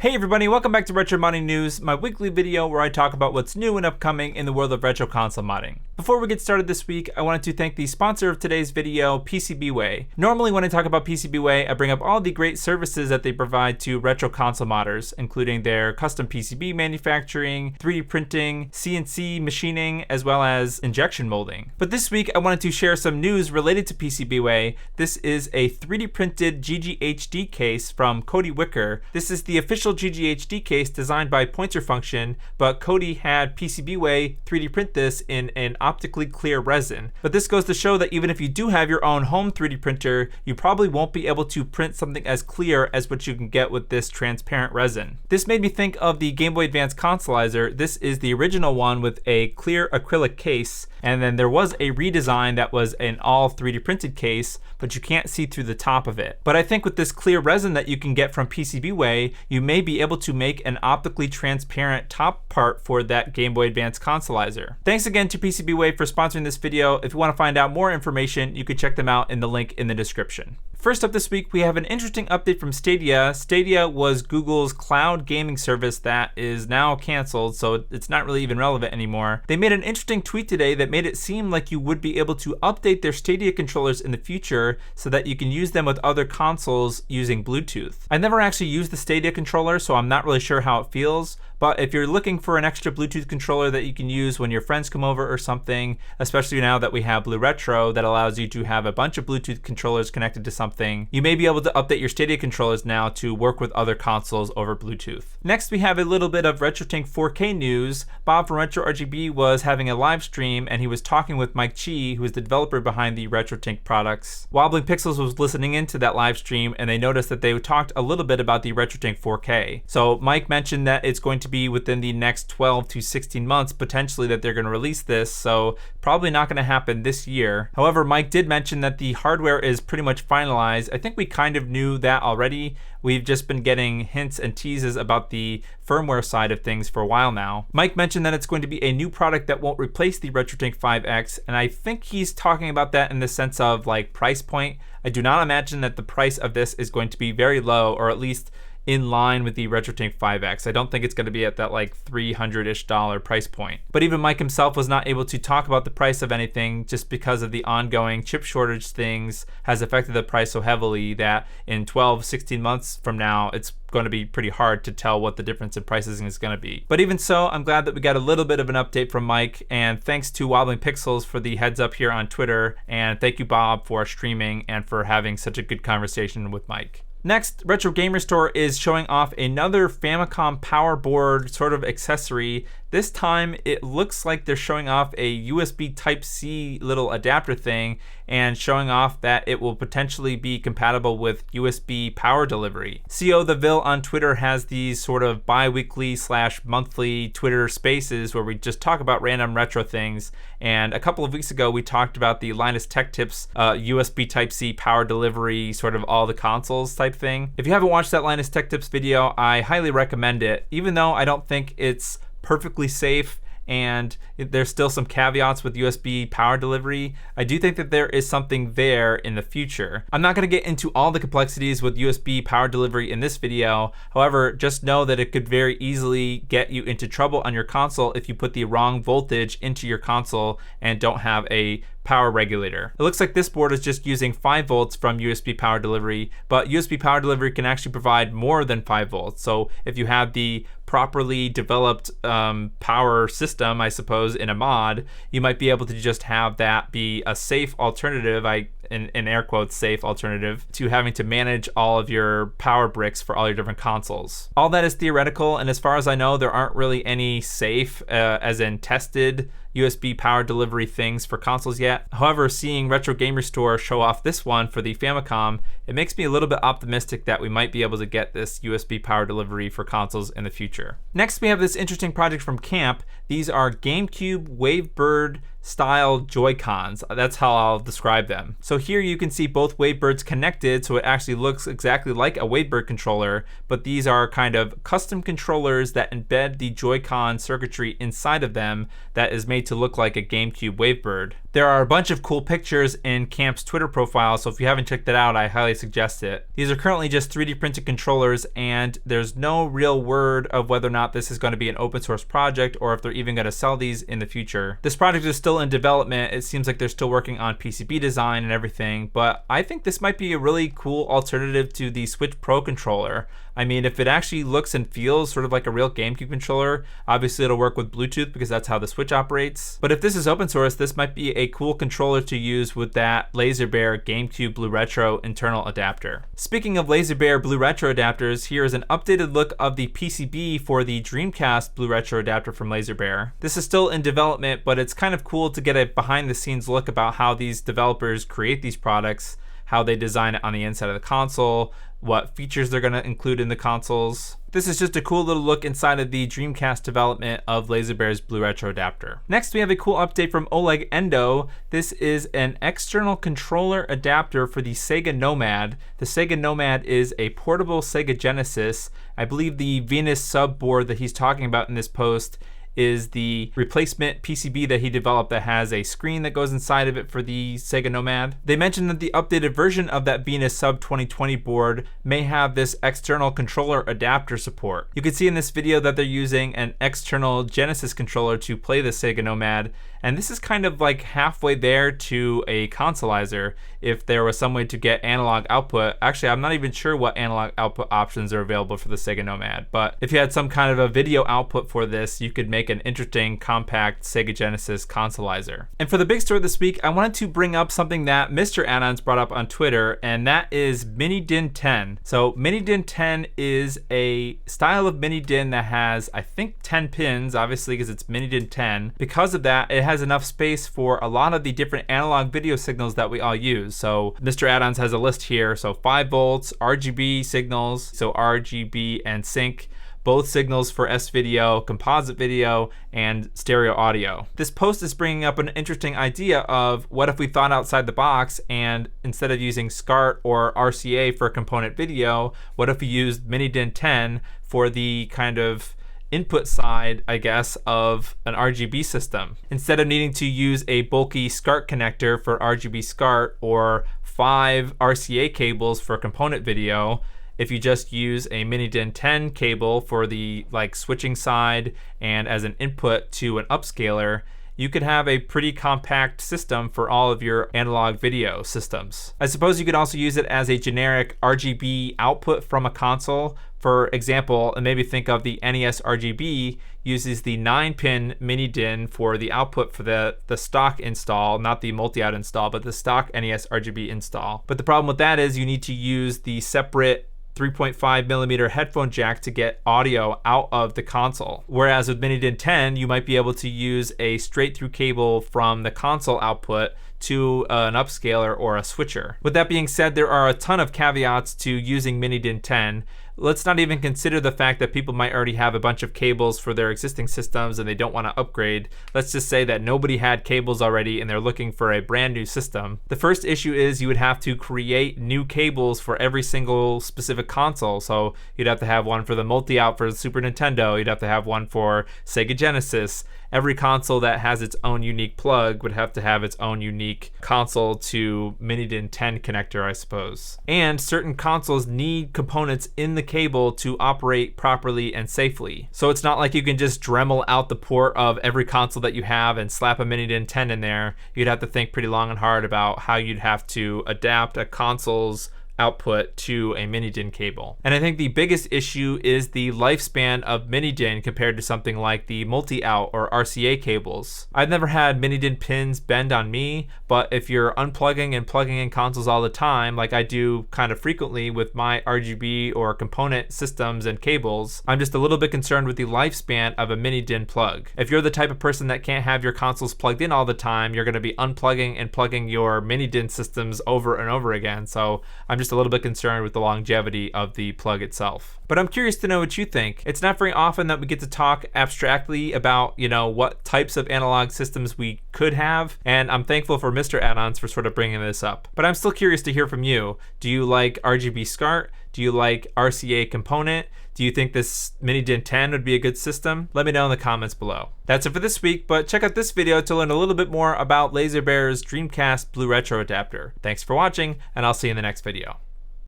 Hey everybody, welcome back to Retro Modding News, my weekly video where I talk about what's new and upcoming in the world of retro console modding. Before we get started this week, I wanted to thank the sponsor of today's video, PCBWay. Normally when I talk about PCBWay, I bring up all the great services that they provide to retro console modders, including their custom PCB manufacturing, 3D printing, CNC machining, as well as injection molding. But this week I wanted to share some news related to PCBWay. This is a 3D printed GGHD case from Cody Wicker. This is the official GGHD case designed by Pointer Function, but Cody had PCBWay 3D print this in an optically clear resin. But this goes to show that even if you do have your own home 3D printer, you probably won't be able to print something as clear as what you can get with this transparent resin. This made me think of the Game Boy Advance Consolizer. This is the original one with a clear acrylic case, and then there was a redesign that was an all 3D printed case, but you can't see through the top of it. But I think with this clear resin that you can get from PCBWay, you may be able to make an optically transparent top part for that Game Boy Advance Consolizer. Thanks again to PCBWay for sponsoring this video. If you want to find out more information, you can check them out in the link in the description. First up this week, we have an interesting update from Stadia. Stadia was Google's cloud gaming service that is now canceled, so it's not really even relevant anymore. They made an interesting tweet today that made it seem like you would be able to update their Stadia controllers in the future so that you can use them with other consoles using Bluetooth. I never actually used the Stadia controller, so I'm not really sure how it feels, but if you're looking for an extra Bluetooth controller that you can use when your friends come over or something, especially now that we have BlueRetro that allows you to have a bunch of Bluetooth controllers connected to something, you may be able to update your Stadia controllers now to work with other consoles over Bluetooth. Next, we have a little bit of RetroTink 4K news. Bob from RetroRGB was having a live stream and he was talking with Mike Chi, who is the developer behind the RetroTink products. Wobbling Pixels was listening into that live stream and they noticed that they talked a little bit about the RetroTink 4K. So Mike mentioned that it's going to be within the next 12 to 16 months potentially that they're going to release this, so probably not going to happen this year. However, Mike did mention that the hardware is pretty much finalized. I think we kind of knew that already. We've just been getting hints and teases about the firmware side of things for a while now. Mike mentioned that it's going to be a new product that won't replace the RetroTink 5X, and I think he's talking about that in the sense of like price point. I do not imagine that the price of this is going to be very low, or at least in line with the RetroTink 5X. I don't think it's going to be at that like $300-ish price point. But even Mike himself was not able to talk about the price of anything just because of the ongoing chip shortage things has affected the price so heavily that in 12, 16 months from now, it's going to be pretty hard to tell what the difference in prices is going to be. But even so, I'm glad that we got a little bit of an update from Mike, and thanks to Wobbling Pixels for the heads up here on Twitter, and thank you Bob for streaming and for having such a good conversation with Mike. Next, Retro Gamer Store is showing off another Famicom power board sort of accessory. This time it looks like they're showing off a USB Type-C little adapter thing and showing off that it will potentially be compatible with USB power delivery. CO The Ville on Twitter has these sort of bi-weekly / monthly Twitter spaces where we just talk about random retro things, and a couple of weeks ago we talked about the Linus Tech Tips USB Type-C power delivery, sort of all the consoles type thing. If you haven't watched that Linus Tech Tips video, I highly recommend it, even though I don't think it's perfectly safe and there's still some caveats with USB power delivery. I do think that there is something there in the future. I'm not going to get into all the complexities with USB power delivery in this video. However, just know that it could very easily get you into trouble on your console if you put the wrong voltage into your console and don't have a power regulator. It looks like this board is just using 5 volts from USB power delivery, but USB power delivery can actually provide more than 5 volts. So if you have the properly developed power system, I suppose, in a mod, you might be able to just have that be a safe alternative, in air quotes, safe alternative to having to manage all of your power bricks for all your different consoles. All that is theoretical, and as far as I know, there aren't really any safe, as in tested, USB power delivery things for consoles yet. However, seeing Retro Gamer Store show off this one for the Famicom, it makes me a little bit optimistic that we might be able to get this USB power delivery for consoles in the future. Next, we have this interesting project from Camp. These are GameCube Wavebird-Style Joycons. That's how I'll describe them. So here you can see both Wavebirds connected, so it actually looks exactly like a Wavebird controller, but these are kind of custom controllers that embed the Joy-Con circuitry inside of them that is made to look like a GameCube Wavebird. There are a bunch of cool pictures in Camp's Twitter profile, so if you haven't checked that out, I highly website suggests it. These are currently just 3D printed controllers, and there's no real word of whether or not this is going to be an open source project or if they're even going to sell these in the future. This project is still in development. It seems like they're still working on PCB design and everything, but I think this might be a really cool alternative to the Switch Pro controller. I mean, if it actually looks and feels sort of like a real GameCube controller, obviously it'll work with Bluetooth because that's how the Switch operates. But if this is open source, this might be a cool controller to use with that LaserBear GameCube BlueRetro internal adapter. Speaking of LaserBear BlueRetro adapters, here is an updated look of the PCB for the Dreamcast BlueRetro adapter from LaserBear. This is still in development, but it's kind of cool to get a behind the scenes look about how these developers create these products, how they design it on the inside of the console, what features they're going to include in the consoles. This is just a cool little look inside of the Dreamcast development of LaserBear's BlueRetro adapter. Next, we have a cool update from Oleg Endo. This is an external controller adapter for the Sega Nomad. The Sega Nomad is a portable Sega Genesis. I believe the Venus subboard that he's talking about in this post is the replacement PCB that he developed that has a screen that goes inside of it for the Sega Nomad. They mentioned that the updated version of that Venus Sub 2020 board may have this external controller adapter support. You can see in this video that they're using an external Genesis controller to play the Sega Nomad, and this is kind of like halfway there to a consolizer if there was some way to get analog output. Actually, I'm not even sure what analog output options are available for the Sega Nomad, but if you had some kind of a video output for this, you could make an interesting compact Sega Genesis consolizer. And for the big story this week, I wanted to bring up something that Mr. Addons brought up on Twitter, and that is Mini DIN 10. So Mini DIN 10 is a style of Mini DIN that has, I think, 10 pins, obviously because it's Mini DIN 10. Because of that, it has enough space for a lot of the different analog video signals that we all use. So Mr. Addons has a list here. So 5 volts, RGB signals, so RGB and sync, both signals for S-video, composite video, and stereo audio. This post is bringing up an interesting idea of what if we thought outside the box, and instead of using SCART or RCA for component video, what if we used Mini DIN 10 for the kind of input side, I guess, of an RGB system. Instead of needing to use a bulky SCART connector for RGB SCART or 5 RCA cables for component video, if you just use a Mini DIN 10 cable for the switching side and as an input to an upscaler, you could have a pretty compact system for all of your analog video systems. I suppose you could also use it as a generic RGB output from a console. For example, and maybe think of the NES RGB uses the 9-pin Mini DIN for the output for the stock install, not the multi-out install, but the stock NES RGB install. But the problem with that is you need to use the separate 3.5mm headphone jack to get audio out of the console. Whereas with Mini DIN 10, you might be able to use a straight through cable from the console output to an upscaler or a switcher. With that being said, there are a ton of caveats to using Mini DIN 10. Let's not even consider the fact that people might already have a bunch of cables for their existing systems and they don't want to upgrade. Let's just say that nobody had cables already and they're looking for a brand new system. The first issue is you would have to create new cables for every single specific console. So you'd have to have one for the multi-out for the Super Nintendo, you'd have to have one for Sega Genesis. Every console that has its own unique plug would have to have its own unique console to Mini DIN 10 connector, I suppose. And certain consoles need components in the cable to operate properly and safely. So it's not like you can just Dremel out the port of every console that you have and slap a Mini DIN 10 in there. You'd have to think pretty long and hard about how you'd have to adapt a console's output to a Mini DIN cable. And I think the biggest issue is the lifespan of Mini DIN compared to something like the multi-out or RCA cables. I've never had Mini DIN pins bend on me, but if you're unplugging and plugging in consoles all the time, like I do kind of frequently with my RGB or component systems and cables, I'm just a little bit concerned with the lifespan of a Mini DIN plug. If you're the type of person that can't have your consoles plugged in all the time, you're going to be unplugging and plugging your Mini DIN systems over and over again. So I'm just a little bit concerned with the longevity of the plug itself. But I'm curious to know what you think. It's not very often that we get to talk abstractly about, what types of analog systems we could have, and I'm thankful for Mr. Addons for sort of bringing this up. But I'm still curious to hear from you. Do you like RGB SCART? Do you like RCA component? Do you think this Mini DIN 10 would be a good system? Let me know in the comments below. That's it for this week, but check out this video to learn a little bit more about LaserBear's Dreamcast BlueRetro adapter. Thanks for watching, and I'll see you in the next video.